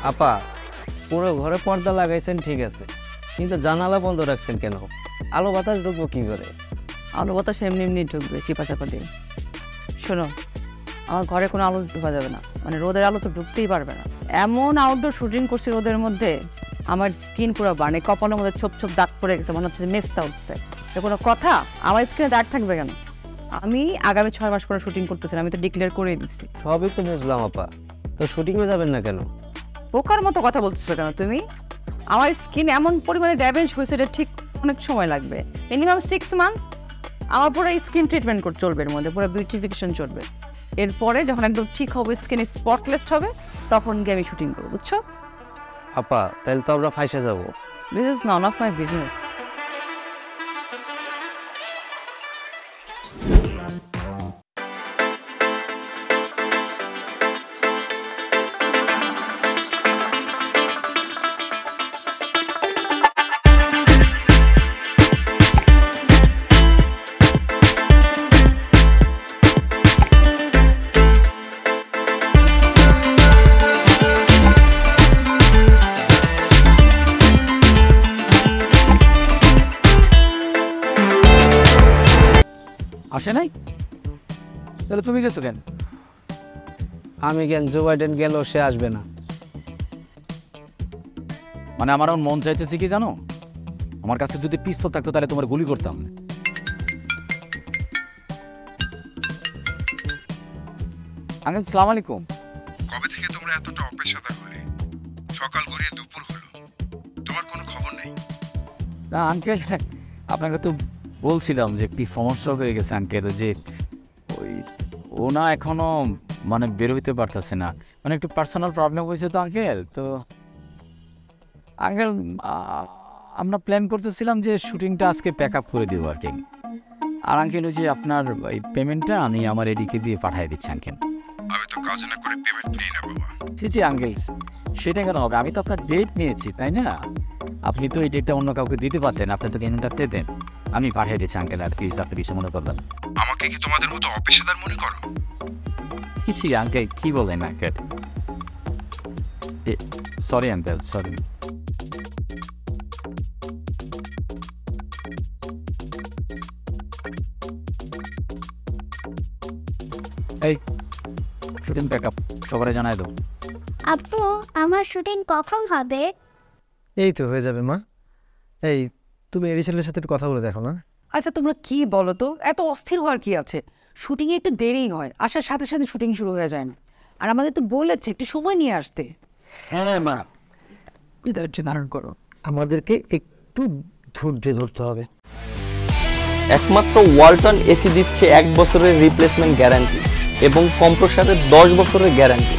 আপা, পুরো ঘরে পর্দা লাগাইছেন ঠিক আছে, কিন্তু জানালা বন্ধ রাখছেন কেন? আলো বাতাস ঢুকবো কি করে? আলো বাতাস এমনি এমনি ঢুকবে চিপা চাপা দিয়ে। শোনো, আমার ঘরে কোনো আলো ঢোকা যাবে না, মানে রোদের আলো তো ঢুকতেই পারবে না। এমন আউটডোর শুটিং করছি রোদের মধ্যে, আমার স্কিন পুরো বার্নে, কপালের মধ্যে ছোপ ছোপ দাগ পড়ে গেছে, মনে হচ্ছে মেসটা উঠছে। তো কোনো কথা, আমার স্কিনে দাগ থাকবে কেন? আমি আগামী 6 মাস পরে শুটিং করতেছিলাম, আমি তো ডিক্লেয়ার করেই দিচ্ছি। সবই তো বুঝলাম আপা, তো শুটিংয়ে যাবেন না কেন? পোকার মতো কথা বলতেছো কেন তুমি? আমার স্কিন এমন পরিমাণে ড্যামেজ হয়েছে, এটা ঠিক অনেক সময় লাগবে, মিনিমাম 6 মান্থ আমার পুরো স্কিন ট্রিটমেন্ট চলবে, এর মধ্যে পুরো বিউটিফিকেশন চলবে। এরপরে যখন একদম ঠিক হবে, স্কিন স্পটলেস হবে, তখন গিয়ে আমি শুটিং করবো, বুঝছো? আপা, তাহলে তো আমরা ফাইসে যাবো। This is none of my business. আসে নাই? তাহলে তুমি গেছো কেন? আমি কেন, জো বাইডেন গেল, সে আসবে না। মানে আমার এখন মন চাইতেছে কি জানো, আমার কাছে যদি পিস্তল থাকতো তাহলে তোমার গুলি করতাম। আঙ্কেল সালাম আলাইকুম। কবে থেকে তোমরা এতটা অপেশাদার হলে? সকাল গড়িয়ে দুপুর হলো, তোমার কোনো খবর নেই। না আঙ্কেল, আপনাকে তো বলছিলাম যে একটি সমস্যা হয়ে গেছে আঙ্কেল, যে ওই ও না এখনো মানে বের হইতে পারতেছে না, মানে একটু পার্সোনাল প্রবলেম হয়েছে তো আঙ্কেল। তো আঙ্কেল আমরা প্ল্যান করতেছিলাম যে শুটিংটা আজকে প্যাক আপ করে দেবো আর কি। আর আঙ্কেল ওই যে আপনার এই পেমেন্টটা আমি আমার এদিকে দিয়ে পাঠিয়ে দিচ্ছি আঙ্কেল। আমি তো কাজ না করে পেমেন্ট নেই না বাবা। জি আঙ্কেল, সেটা কেন হবে? আমি তো আপনার ডেট নিয়েছি তাই না? আপনি তো এই ডেটটা অন্য কাউকে দিতে পারতেন, আপনি তো পেমেন্টটা পেতেন। আমি পাঠিয়ে দিচ্ছি আঙ্কেল, আর প্লিজ আপনি কিছু মনে করবেন। আমাকে কি তোমাদের মতো অপেশাদার মনে করো? জি আঙ্কেল, কি বলেন আঙ্কেল? Sorry uncle, sorry. এই শুটিং প্যাক আপ সবাই জানাই দাও। আপু, আমার শুটিং কখন হবে? এই তো হয়ে যাবে মা। এই তুমি এরি ছেলের সাথে একটু কথা বলে দেখো না। আচ্ছা তোমরা কি বলো তো, এত অস্থির হওয়ার কি আছে? শুটিংয়ে একটু দেরি হয়, আসার সাথে সাথে শুটিং শুরু হয়ে যায় না। আর আমাদের তো বলেছে একটু সময় নিয়ে আসতে। হ্যাঁ মা, ধৈর্য ধারণ করো। আমাদেরকে একটু ধৈর্য ধরতে হবে। একমাত্র ওয়ালটন এসি দিচ্ছে 1 বছরের রিপ্লেসমেন্ট গ্যারান্টি এবং কম্প্রেসারের 10 বছরের গ্যারান্টি।